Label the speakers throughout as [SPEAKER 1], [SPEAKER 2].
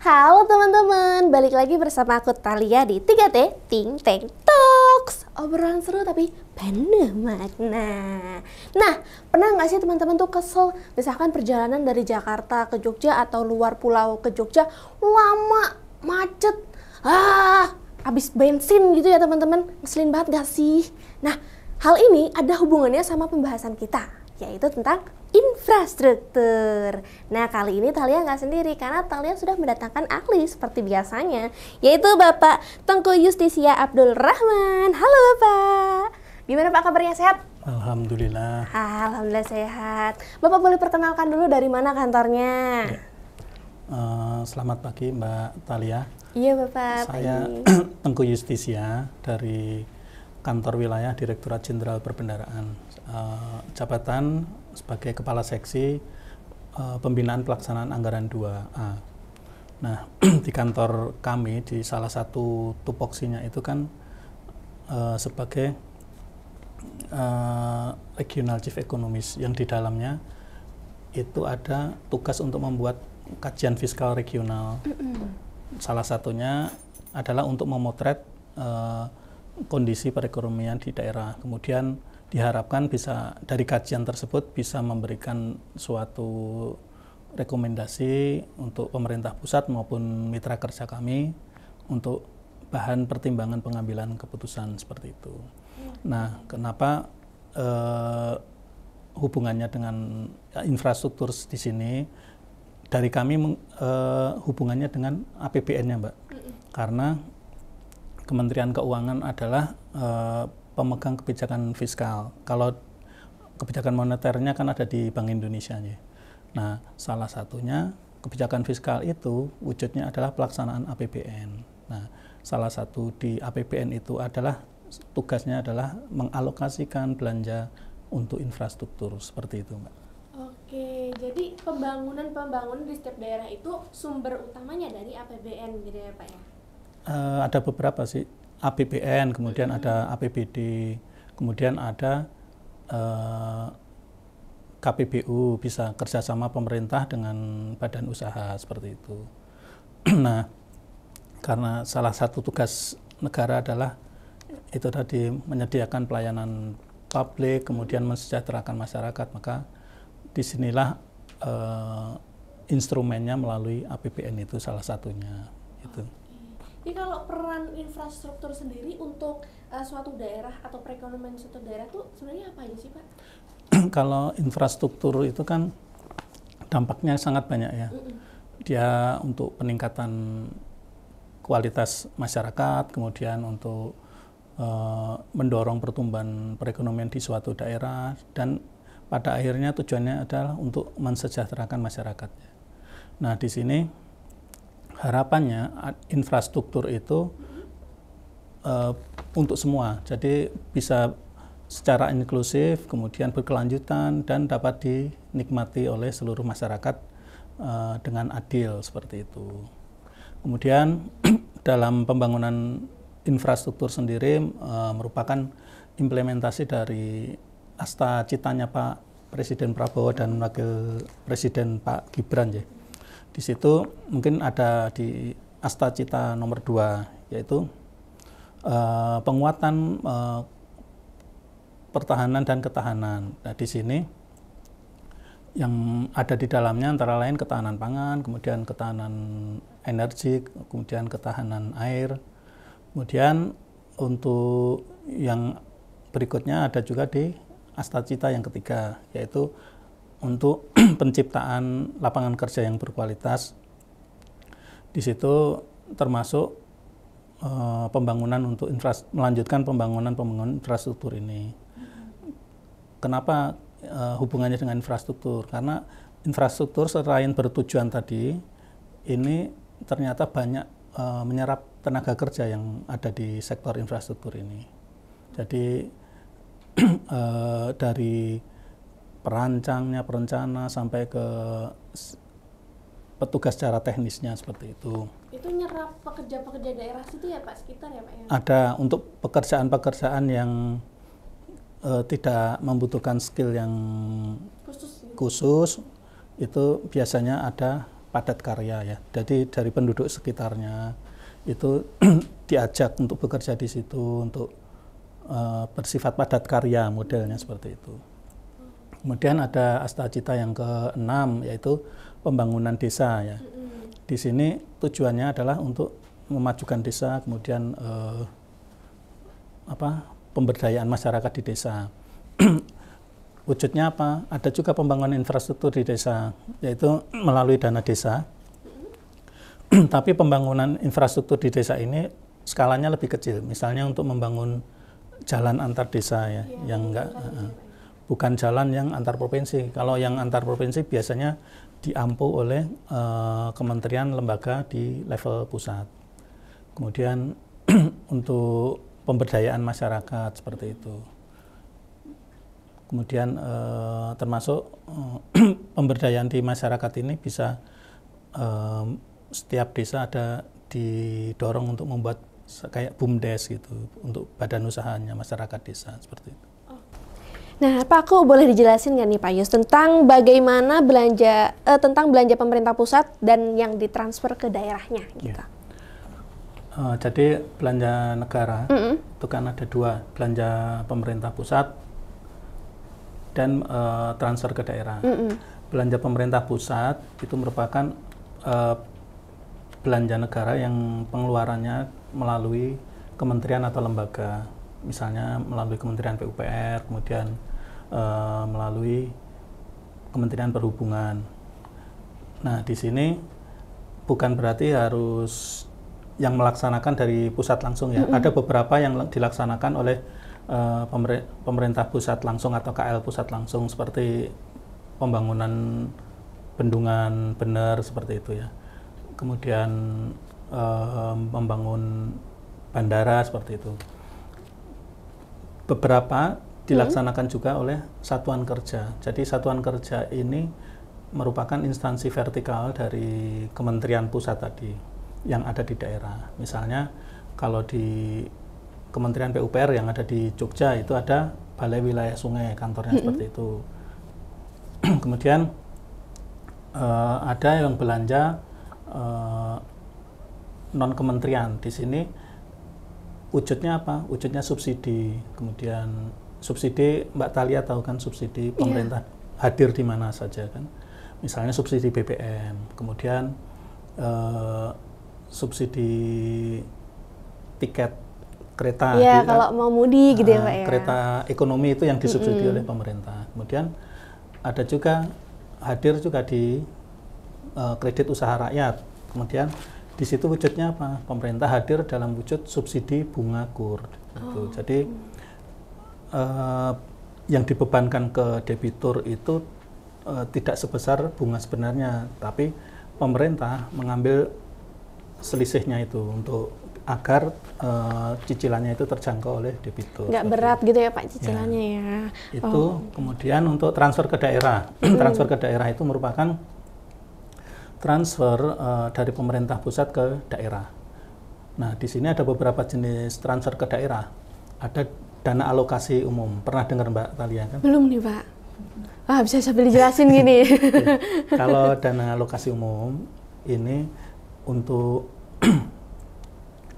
[SPEAKER 1] Halo teman-teman, balik lagi bersama aku Thalia di 3T Think Tank Talks. Obrolan seru tapi penuh makna. Nah, pernah nggak sih teman-teman tuh kesel misalkan perjalanan dari Jakarta ke Jogja atau luar pulau ke Jogja lama, macet, habis bensin gitu ya teman-teman, ngeselin banget gak sih? Nah, hal ini ada hubungannya sama pembahasan kita, yaitu tentang infrastruktur. Nah, kali ini Thalia nggak sendiri karena Thalia sudah mendatangkan ahli seperti biasanya, yaitu Bapak Tengku Yustisia Abdul Rahman. Halo Bapak, gimana Pak kabarnya, sehat?
[SPEAKER 2] Alhamdulillah.
[SPEAKER 1] Alhamdulillah sehat. Bapak boleh perkenalkan dulu dari mana kantornya?
[SPEAKER 2] Ya. Selamat pagi Mbak Thalia.
[SPEAKER 1] Iya Bapak.
[SPEAKER 2] Saya Tengku Yustisia dari Kantor Wilayah Direktorat Jenderal Perbendaharaan, jabatan sebagai Kepala Seksi Pembinaan Pelaksanaan Anggaran 2A. Nah, di kantor kami, di salah satu tupoksinya itu kan sebagai Regional Chief Economist, yang di dalamnya itu ada tugas untuk membuat kajian fiskal regional. Salah satunya adalah untuk memotret kondisi perekonomian di daerah. Kemudian diharapkan bisa dari kajian tersebut bisa memberikan suatu rekomendasi untuk pemerintah pusat maupun mitra kerja kami untuk bahan pertimbangan pengambilan keputusan seperti itu. Nah, kenapa hubungannya dengan infrastruktur di sini? Dari kami hubungannya dengan APBN-nya, Mbak. Karena Kementerian Keuangan adalah pemegang kebijakan fiskal. Kalau kebijakan moneternya kan ada di Bank Indonesia. Nah, salah satunya kebijakan fiskal itu wujudnya adalah pelaksanaan APBN. Nah, salah satu di APBN itu adalah tugasnya adalah mengalokasikan belanja untuk infrastruktur seperti itu, Mbak.
[SPEAKER 1] Oke, jadi pembangunan di setiap daerah itu sumber utamanya dari APBN gitu ya Pak ya?
[SPEAKER 2] Ada beberapa sih, APBN, kemudian ada APBD, kemudian ada KPBU, bisa kerjasama pemerintah dengan badan usaha seperti itu. Nah, karena salah satu tugas negara adalah itu tadi menyediakan pelayanan publik, kemudian mensejahterakan masyarakat, maka disinilah instrumennya melalui APBN itu salah satunya. Itu.
[SPEAKER 1] Jadi kalau peran infrastruktur sendiri untuk suatu daerah atau perekonomian suatu daerah itu sebenarnya apa aja sih Pak?
[SPEAKER 2] Kalau infrastruktur itu kan dampaknya sangat banyak ya. Dia untuk peningkatan kualitas masyarakat, kemudian untuk mendorong pertumbuhan perekonomian di suatu daerah, dan pada akhirnya tujuannya adalah untuk mensejahterakan masyarakatnya. Nah, di sini harapannya infrastruktur itu untuk semua, jadi bisa secara inklusif, kemudian berkelanjutan dan dapat dinikmati oleh seluruh masyarakat dengan adil seperti itu. Kemudian dalam pembangunan infrastruktur sendiri merupakan implementasi dari asta citanya Pak Presiden Prabowo dan Wakil Presiden Pak Gibran ya. Di situ mungkin ada di asta cita nomor 2, yaitu penguatan pertahanan dan ketahanan. Nah, di sini yang ada di dalamnya antara lain ketahanan pangan, kemudian ketahanan energi, kemudian ketahanan air. Kemudian untuk yang berikutnya ada juga di asta cita yang ketiga, yaitu untuk penciptaan lapangan kerja yang berkualitas. Di situ termasuk pembangunan untuk melanjutkan pembangunan infrastruktur ini. Kenapa hubungannya dengan infrastruktur? Karena infrastruktur selain bertujuan tadi, ini ternyata banyak menyerap tenaga kerja yang ada di sektor infrastruktur ini. Jadi dari perancangnya, perencana sampai ke petugas secara teknisnya seperti itu.
[SPEAKER 1] Itu nyerap pekerja-pekerja daerah situ ya Pak, sekitar ya Pak ya?
[SPEAKER 2] Ada untuk pekerjaan-pekerjaan yang tidak membutuhkan skill yang khusus, itu biasanya ada padat karya ya. Jadi dari penduduk sekitarnya itu diajak untuk bekerja di situ, untuk bersifat padat karya, modelnya seperti itu. Kemudian ada Astacita yang ke-6 yaitu pembangunan desa ya. Di sini tujuannya adalah untuk memajukan desa, kemudian pemberdayaan masyarakat di desa. Wujudnya apa? Ada juga pembangunan infrastruktur di desa, yaitu melalui dana desa. Tapi pembangunan infrastruktur di desa ini skalanya lebih kecil. Misalnya untuk membangun jalan antar desa ya, yang enggak bukan jalan yang antar provinsi. Kalau yang antar provinsi biasanya diampu oleh kementerian lembaga di level pusat. Kemudian untuk pemberdayaan masyarakat seperti itu. Kemudian termasuk pemberdayaan di masyarakat ini bisa setiap desa ada didorong untuk membuat kayak BUMDes gitu untuk badan usahanya masyarakat desa seperti itu.
[SPEAKER 1] Nah, Pak, aku boleh dijelasin nggak nih Pak Yus tentang bagaimana tentang belanja pemerintah pusat dan yang ditransfer ke daerahnya gitu.
[SPEAKER 2] Ya. Jadi belanja negara itu kan ada dua, belanja pemerintah pusat dan transfer ke daerah. Belanja pemerintah pusat itu merupakan belanja negara yang pengeluarannya melalui kementerian atau lembaga, misalnya melalui Kementerian PUPR, kemudian melalui Kementerian Perhubungan. Nah, di sini bukan berarti harus yang melaksanakan dari pusat langsung ya. Ada beberapa yang dilaksanakan oleh pemerintah pusat langsung atau KL pusat langsung, seperti pembangunan bendungan bener seperti itu ya. Kemudian membangun bandara seperti itu. Beberapa dilaksanakan juga oleh satuan kerja. Jadi satuan kerja ini merupakan instansi vertikal dari kementerian pusat tadi yang ada di daerah. Misalnya kalau di Kementerian PUPR yang ada di Jogja itu ada Balai Wilayah Sungai, kantornya seperti itu. Kemudian ada yang belanja non kementerian. Di sini wujudnya apa? Wujudnya subsidi. Kemudian subsidi, Mbak Thalia tahu kan subsidi pemerintah hadir di mana saja kan? Misalnya subsidi BBM, kemudian subsidi tiket kereta.
[SPEAKER 1] Iya, kalau mau mudik gitu ya Pak ya.
[SPEAKER 2] Kereta ekonomi itu yang disubsidi oleh pemerintah. Kemudian ada juga hadir juga di kredit usaha rakyat. Kemudian di situ wujudnya apa? Pemerintah hadir dalam wujud subsidi bunga KUR. Gitu. Jadi yang dibebankan ke debitur itu tidak sebesar bunga sebenarnya, tapi pemerintah mengambil selisihnya itu untuk agar cicilannya itu terjangkau oleh debitur.
[SPEAKER 1] Nggak berat gitu ya Pak cicilannya ya.
[SPEAKER 2] Itu kemudian untuk transfer ke daerah. Transfer ke daerah itu merupakan transfer dari pemerintah pusat ke daerah. Nah, di sini ada beberapa jenis transfer ke daerah. Ada dana alokasi umum. Pernah dengar Mbak Thalia kan?
[SPEAKER 1] Belum nih Pak. Bisa sambil dijelasin gini.
[SPEAKER 2] Kalau dana alokasi umum ini untuk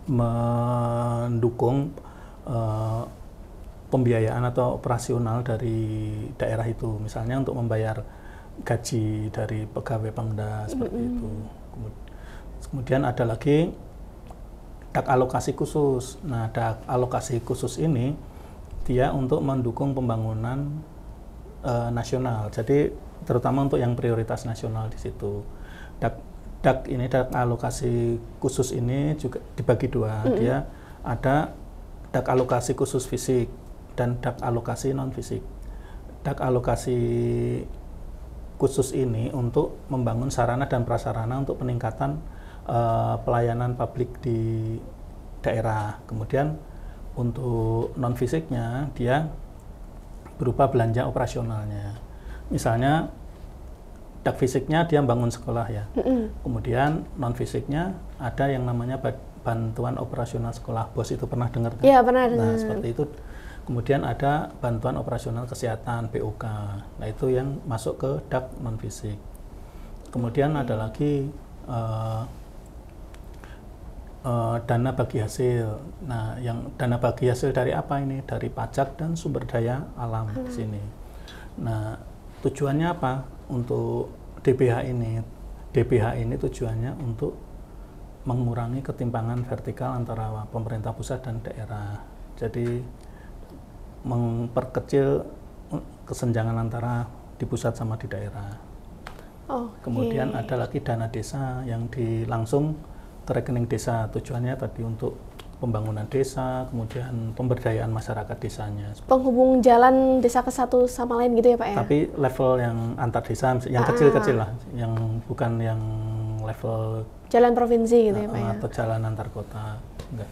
[SPEAKER 2] mendukung pembiayaan atau operasional dari daerah itu, misalnya untuk membayar gaji dari pegawai Pemda seperti itu. Kemudian ada lagi dak alokasi khusus. Nah, dak alokasi khusus ini dia untuk mendukung pembangunan nasional. Jadi terutama untuk yang prioritas nasional di situ. Dak alokasi khusus ini juga dibagi dua. Dia ada dak alokasi khusus fisik dan dak alokasi non fisik. Dak alokasi khusus ini untuk membangun sarana dan prasarana untuk peningkatan pelayanan publik di daerah. Kemudian untuk non fisiknya dia berupa belanja operasionalnya. Misalnya dak fisiknya dia bangun sekolah ya. Kemudian non fisiknya ada yang namanya bantuan operasional sekolah. BOS itu pernah dengar kan?
[SPEAKER 1] Iya, pernah dengar.
[SPEAKER 2] Nah, seperti itu. Kemudian ada bantuan operasional kesehatan, BOK. Nah, itu yang masuk ke dak non fisik. Kemudian ada lagi dana bagi hasil. Nah, yang dana bagi hasil dari apa ini? Dari pajak dan sumber daya alam di sini. Nah, tujuannya apa untuk DBH ini? DBH ini tujuannya untuk mengurangi ketimpangan vertikal antara pemerintah pusat dan daerah. Jadi memperkecil kesenjangan antara di pusat sama di daerah. Kemudian ada lagi dana desa yang langsung ke rekening desa. Tujuannya tadi untuk pembangunan desa, kemudian pemberdayaan masyarakat desanya.
[SPEAKER 1] Penghubung jalan desa ke satu sama lain gitu ya Pak ya?
[SPEAKER 2] Tapi level yang antar desa, yang kecil-kecil lah, yang bukan yang level
[SPEAKER 1] jalan provinsi gitu ya Pak ya?
[SPEAKER 2] Atau jalan antar kota, enggak.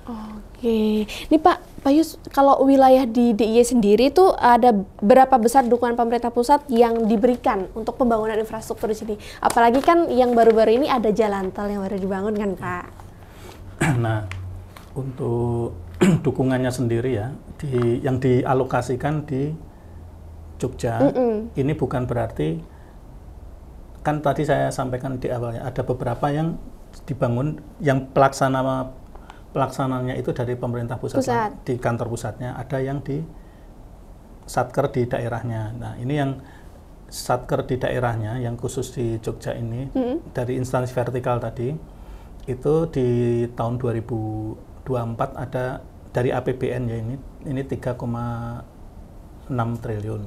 [SPEAKER 1] Oke, ini Pak Yus, kalau wilayah di DIY sendiri tuh ada berapa besar dukungan pemerintah pusat yang diberikan untuk pembangunan infrastruktur di sini? Apalagi kan yang baru-baru ini ada jalan tol yang baru dibangun kan Pak?
[SPEAKER 2] Nah, untuk dukungannya sendiri ya, yang dialokasikan di Jogja, ini bukan berarti, kan tadi saya sampaikan di awalnya, ada beberapa yang dibangun, yang pelaksananya itu dari pemerintah pusat. Di kantor pusatnya, ada yang di satker di daerahnya. Nah, ini yang satker di daerahnya, yang khusus di Jogja ini, dari instansi vertikal tadi, itu di tahun 2024 ada dari APBN ya, ini 3,6 triliun.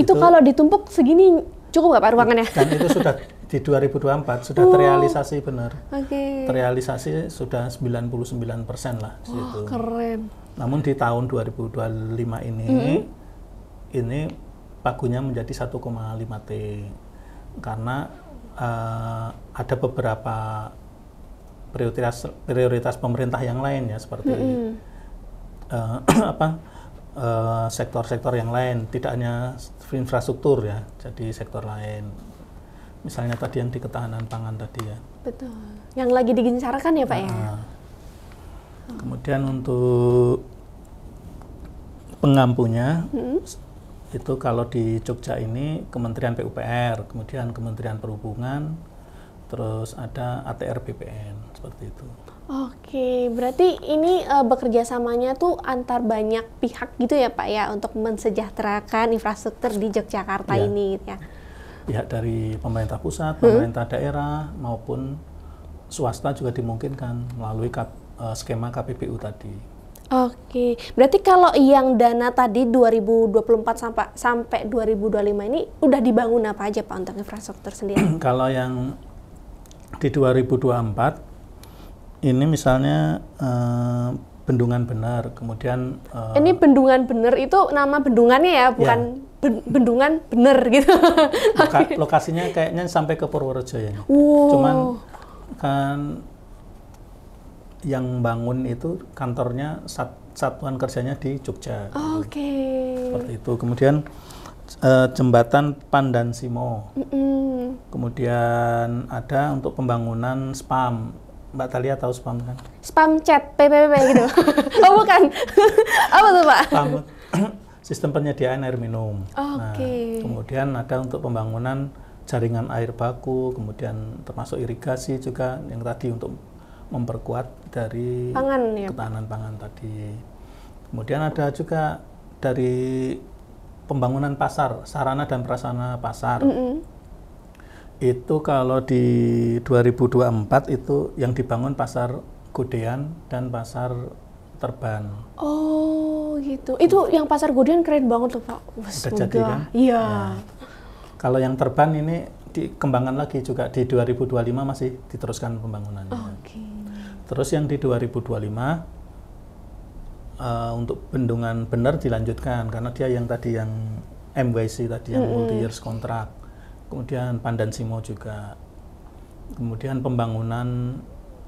[SPEAKER 1] Itu kalau ditumpuk segini cukup nggak Pak ruangannya?
[SPEAKER 2] Dan itu sudah di 2024 sudah terrealisasi benar. Terrealisasi sudah 99% lah di situ.
[SPEAKER 1] Keren.
[SPEAKER 2] Namun di tahun 2025 ini pagunya menjadi 1,5 T karena ada beberapa prioritas pemerintah yang lain ya, seperti sektor-sektor yang lain, tidak hanya infrastruktur ya, jadi sektor lain. Misalnya tadi yang di ketahanan pangan tadi ya.
[SPEAKER 1] Betul. Yang lagi digencarkan ya Pak ya.
[SPEAKER 2] Kemudian untuk pengampunya, itu kalau di Jogja ini Kementerian PUPR, kemudian Kementerian Perhubungan, terus ada ATR BPN, seperti itu.
[SPEAKER 1] Oke, berarti ini bekerja samanya tuh antar banyak pihak gitu ya Pak ya, untuk mensejahterakan infrastruktur di Yogyakarta ini gitu ya.
[SPEAKER 2] Pihak dari pemerintah pusat, pemerintah daerah, maupun swasta juga dimungkinkan melalui skema KPBU tadi.
[SPEAKER 1] Oke, berarti kalau yang dana tadi 2024 sampai 2025 ini udah dibangun apa aja Pak untuk infrastruktur sendiri?
[SPEAKER 2] Kalau yang di 2024 ini misalnya Bendungan Bener, kemudian
[SPEAKER 1] ini Bendungan Bener itu nama bendungannya ya, bukan bendungan bener gitu.
[SPEAKER 2] Lokasinya kayaknya sampai ke Purworejo ya. Cuman kan yang bangun itu kantornya satuan kerjanya di Jogja. Seperti itu. Kemudian jembatan Pandansimo. Kemudian ada untuk pembangunan SPAM. Mbak Thalia tahu SPAM kan?
[SPEAKER 1] Spam chat PPP gitu. Oh bukan. Apa tuh Pak?
[SPEAKER 2] SPAM sistem penyediaan air minum. Nah, kemudian ada untuk pembangunan jaringan air baku, kemudian termasuk irigasi juga yang tadi untuk memperkuat dari ketahanan pangan tadi. Kemudian ada juga dari pembangunan pasar, sarana dan prasarana pasar. Itu kalau di 2024 itu yang dibangun pasar Godean dan pasar Terban.
[SPEAKER 1] Oh gitu. Itu yang pasar Godean keren banget tuh Pak.
[SPEAKER 2] Udah jadi kan?
[SPEAKER 1] Iya.
[SPEAKER 2] Ya. Kalau yang Terban ini dikembangkan lagi juga di 2025 masih diteruskan pembangunannya. Terus yang di 2025 untuk Bendungan Bener dilanjutkan karena dia yang tadi yang MYC tadi yang multi years contract. Kemudian Pandansimo juga. Kemudian pembangunan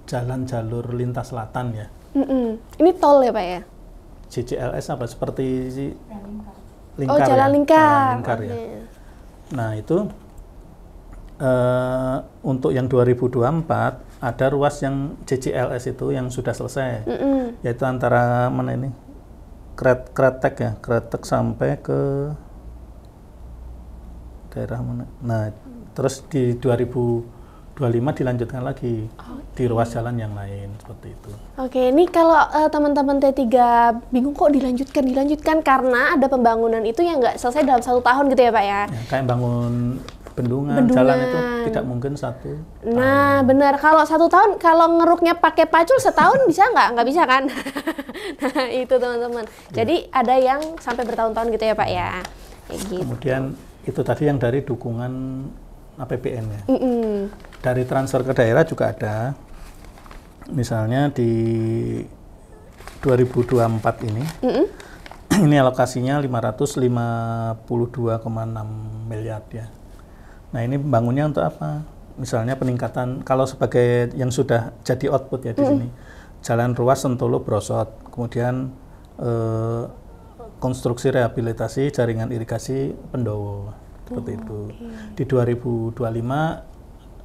[SPEAKER 2] jalan jalur lintas selatan ya.
[SPEAKER 1] Ini tol ya Pak ya?
[SPEAKER 2] JCLS apa seperti
[SPEAKER 1] lingkar. Oh jalan lingkar.
[SPEAKER 2] Ya. Nah itu untuk yang 2024 ada ruas yang JCLS itu yang sudah selesai, yaitu antara mana ini Kretek ya, Kretek sampai ke daerah mana? Nah Terus di 2025 dilanjutkan lagi di ruas jalan yang lain seperti itu.
[SPEAKER 1] Oke, ini kalau teman-teman T3 bingung kok dilanjutkan karena ada pembangunan itu yang nggak selesai dalam 1 tahun gitu ya Pak ya?
[SPEAKER 2] Ya, kayak bangun bendungan, jalan itu tidak mungkin 1 tahun.
[SPEAKER 1] Nah benar, kalau 1 tahun kalau ngeruknya pakai pacul setahun bisa nggak? Nggak bisa kan? Nah itu teman-teman. Jadi ada yang sampai bertahun-tahun gitu ya Pak ya? Kayak gitu.
[SPEAKER 2] Kemudian itu tadi yang dari dukungan APBN ya. Dari transfer ke daerah juga ada. Misalnya di 2024 ini, ini alokasinya 552,6 miliar ya. Nah ini bangunnya untuk apa? Misalnya peningkatan, kalau sebagai yang sudah jadi output ya di sini, jalan ruas Sentolo Brosot, kemudian konstruksi rehabilitasi jaringan irigasi Pendowo, seperti itu. Di 2025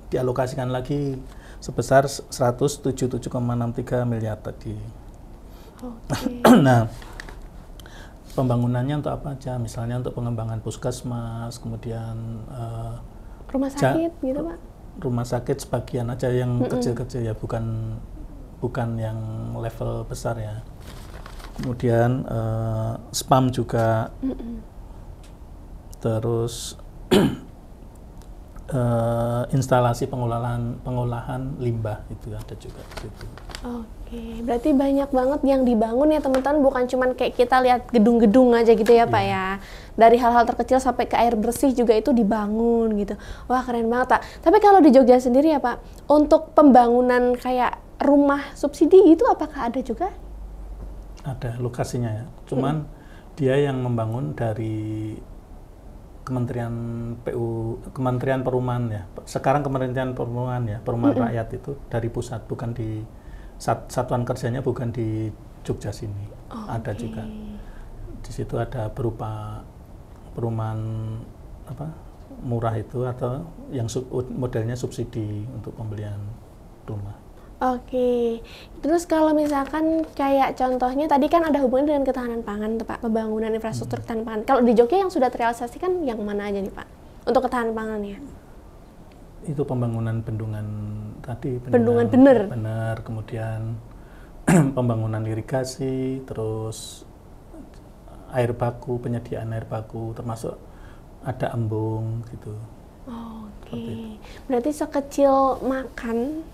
[SPEAKER 2] dialokasikan lagi sebesar 177,63 miliar tadi. Nah, pembangunannya untuk apa aja? Misalnya untuk pengembangan puskesmas, kemudian
[SPEAKER 1] rumah sakit gitu Pak?
[SPEAKER 2] Rumah sakit sebagian aja yang kecil-kecil ya, bukan yang level besar ya. Kemudian spam juga, terus instalasi pengolahan limbah itu ada juga di situ.
[SPEAKER 1] Oke, berarti banyak banget yang dibangun ya teman-teman, bukan cuman kayak kita lihat gedung-gedung aja gitu ya Pak ya. Dari hal-hal terkecil sampai ke air bersih juga itu dibangun gitu. Wah keren banget Pak. Tapi kalau di Jogja sendiri ya Pak, untuk pembangunan kayak rumah subsidi itu apakah ada juga?
[SPEAKER 2] Ada lokasinya ya, cuman dia yang membangun dari Kementerian Perumahan ya. Sekarang Kementerian Perumahan ya, Perumahan Rakyat itu dari pusat, bukan di satuan kerjanya bukan di Jogja sini. Ada juga. Di situ ada berupa perumahan murah itu atau yang modelnya subsidi untuk pembelian rumah.
[SPEAKER 1] Oke, terus kalau misalkan kayak contohnya tadi kan ada hubungan dengan ketahanan pangan, Pak, pembangunan infrastruktur ketahanan pangan. Kalau di Jogja yang sudah terrealisasikan yang mana aja nih Pak, untuk ketahanan pangannya?
[SPEAKER 2] Itu pembangunan bendungan tadi.
[SPEAKER 1] Bendungan bener,
[SPEAKER 2] kemudian pembangunan irigasi, terus air baku, penyediaan air baku, termasuk ada embung gitu.
[SPEAKER 1] Oke, berarti sekecil makan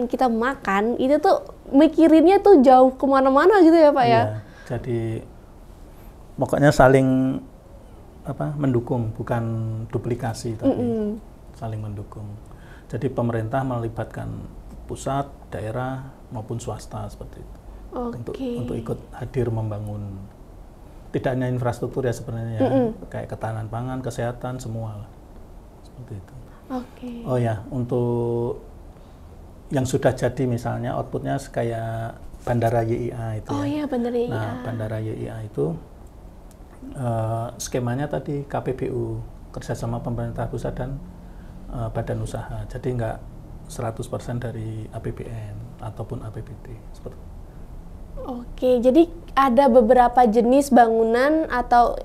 [SPEAKER 1] yang kita makan itu tuh mikirinnya tuh jauh kemana-mana gitu ya Pak ya?
[SPEAKER 2] Iya, jadi pokoknya saling mendukung, bukan duplikasi tapi saling mendukung. Jadi pemerintah melibatkan pusat, daerah maupun swasta seperti itu untuk ikut hadir membangun. Tidak hanya infrastruktur ya sebenarnya, kayak ketahanan pangan, kesehatan, semua seperti itu. Oh ya, untuk yang sudah jadi misalnya outputnya kayak Bandara YIA itu.
[SPEAKER 1] Iya, Bandara YIA.
[SPEAKER 2] Nah, Bandara YIA itu skemanya tadi KPBU, kerjasama pemerintah pusat dan badan usaha. Jadi nggak 100% dari APBN ataupun APBD. Seperti itu.
[SPEAKER 1] Oke, jadi ada beberapa jenis bangunan atau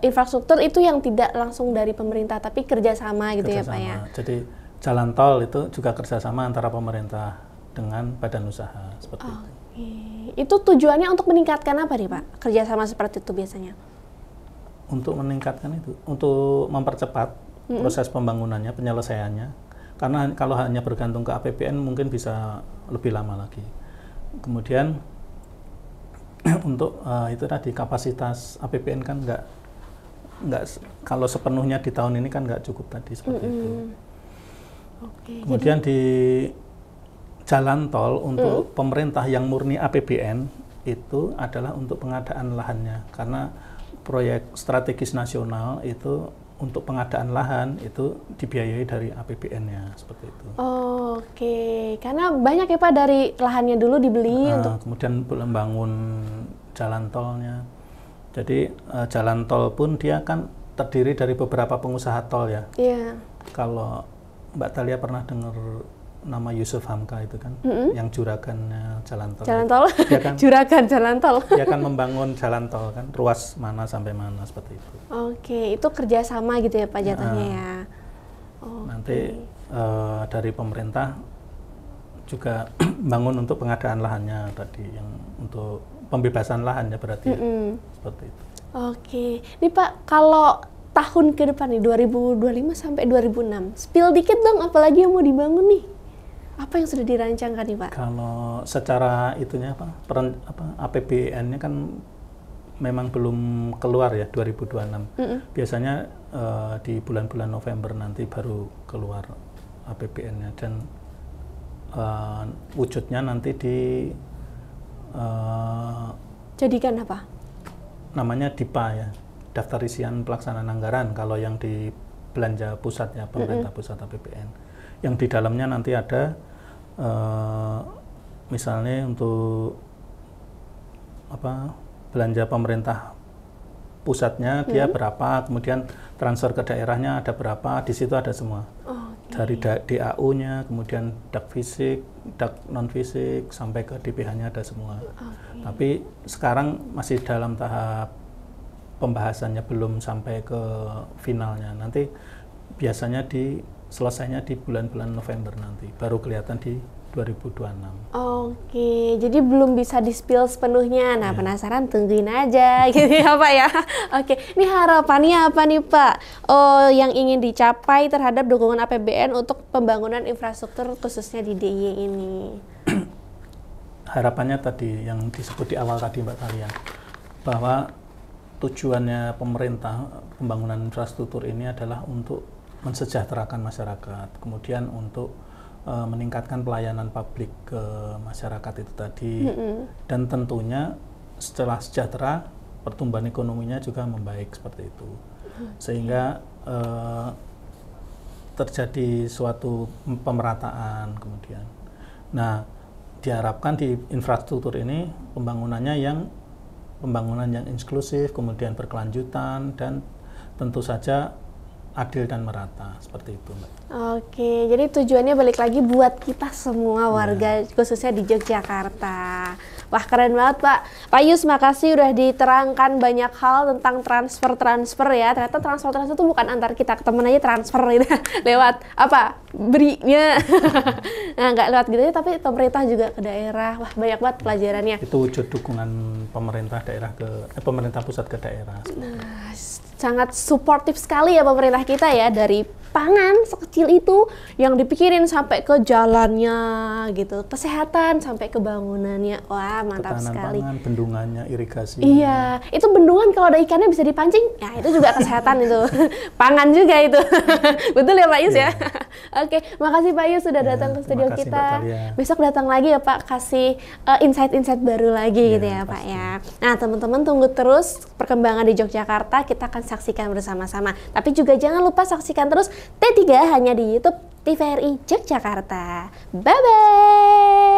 [SPEAKER 1] infrastruktur itu yang tidak langsung dari pemerintah, tapi kerjasama gitu ya Pak ya?
[SPEAKER 2] Jadi jalan tol itu juga kerjasama antara pemerintah dengan badan usaha seperti itu.
[SPEAKER 1] Itu tujuannya untuk meningkatkan apa nih Pak? Kerjasama seperti itu biasanya?
[SPEAKER 2] Untuk meningkatkan itu, untuk mempercepat proses pembangunannya, penyelesaiannya. Karena kalau hanya bergantung ke APBN mungkin bisa lebih lama lagi. Kemudian untuk itu tadi kapasitas APBN kan nggak kalau sepenuhnya di tahun ini kan nggak cukup tadi seperti itu. Kemudian di jalan tol untuk pemerintah yang murni APBN itu adalah untuk pengadaan lahannya, karena proyek strategis nasional itu untuk pengadaan lahan itu dibiayai dari APBN-nya seperti itu.
[SPEAKER 1] Karena banyak ya Pak dari lahannya dulu dibeli untuk
[SPEAKER 2] kemudian membangun jalan tolnya. Jadi jalan tol pun dia kan terdiri dari beberapa pengusaha tol ya.
[SPEAKER 1] Iya.
[SPEAKER 2] Kalau Mbak Thalia pernah dengar nama Yusuf Hamka itu kan, yang juragannya jalan tol.
[SPEAKER 1] Jalan tol?
[SPEAKER 2] Dia kan,
[SPEAKER 1] juragan jalan tol.
[SPEAKER 2] Dia kan membangun jalan tol kan, ruas mana sampai mana seperti itu.
[SPEAKER 1] Itu kerjasama gitu ya Pak jatuhnya ya.
[SPEAKER 2] Nanti dari pemerintah juga bangun untuk pengadaan lahannya tadi, yang untuk pembebasan lahan ya berarti ya, seperti itu.
[SPEAKER 1] Oke, ini Pak, kalau tahun ke depan nih 2025 sampai 2006, spill dikit dong, apalagi yang mau dibangun nih? Apa yang sudah dirancangkan nih Pak?
[SPEAKER 2] Kalau secara itunya APBN-nya kan memang belum keluar ya 2026. Biasanya di bulan-bulan November nanti baru keluar APBN-nya, dan wujudnya nanti
[SPEAKER 1] jadikan apa?
[SPEAKER 2] Namanya DIPA ya, daftar isian pelaksanaan anggaran. Kalau yang di belanja pusat ya, pemerintah pusat APBN, yang di dalamnya nanti ada misalnya untuk belanja pemerintah pusatnya dia berapa, kemudian transfer ke daerahnya ada berapa, di situ ada semua. Dari DAU-nya, kemudian dak fisik, dak non fisik, sampai ke DPH-nya ada semua. Tapi sekarang masih dalam tahap pembahasannya, belum sampai ke finalnya. Nanti biasanya selesainya di bulan-bulan November nanti, baru kelihatan di 2026.
[SPEAKER 1] Oke, jadi belum bisa di-spill sepenuhnya. Nah, penasaran, tungguin aja gitu ya Pak ya. Oke, ini harapannya apa nih Pak? Yang ingin dicapai terhadap dukungan APBN untuk pembangunan infrastruktur khususnya di DIY ini.
[SPEAKER 2] Harapannya tadi yang disebut di awal tadi Mbak Thalia, bahwa tujuannya pemerintah pembangunan infrastruktur ini adalah untuk mensejahterakan masyarakat, kemudian untuk meningkatkan pelayanan publik ke masyarakat itu tadi, dan tentunya setelah sejahtera pertumbuhan ekonominya juga membaik seperti itu, sehingga terjadi suatu pemerataan kemudian. Nah, diharapkan di infrastruktur ini pembangunan yang inklusif, kemudian berkelanjutan, dan tentu saja adil dan merata, seperti itu Mbak.
[SPEAKER 1] Oke, jadi tujuannya balik lagi buat kita semua warga, khususnya di Yogyakarta. Wah, keren banget Pak. Pak Yus, makasih udah diterangkan banyak hal tentang transfer ya. Ternyata transfer itu bukan antar kita ke temen aja transfer gitu. Lewat apa? Berinya. Nah, nggak lewat gitu aja, tapi pemerintah juga ke daerah. Wah, banyak banget pelajarannya.
[SPEAKER 2] Itu wujud dukungan pemerintah pemerintah pusat ke daerah.
[SPEAKER 1] Nah, sangat suportif sekali ya pemerintah kita ya, dari pangan sekecil itu yang dipikirin sampai ke jalannya gitu, kesehatan sampai ke bangunannya. Wah, mantap sekali.
[SPEAKER 2] Pangan, bendungannya, irigasi.
[SPEAKER 1] Iya, itu bendungan kalau ada ikannya bisa dipancing, ya itu juga kesehatan itu. Pangan juga itu. Betul ya Pak Yus ya? Oke, makasih Pak Yus sudah datang ke studio kita. Besok datang lagi ya Pak, kasih insight-insight baru lagi gitu ya Pak ya. Nah, teman-teman tunggu terus perkembangan di Yogyakarta, kita akan saksikan bersama-sama. Tapi juga jangan lupa saksikan terus T3 hanya di YouTube TVRI Yogyakarta. Bye-bye!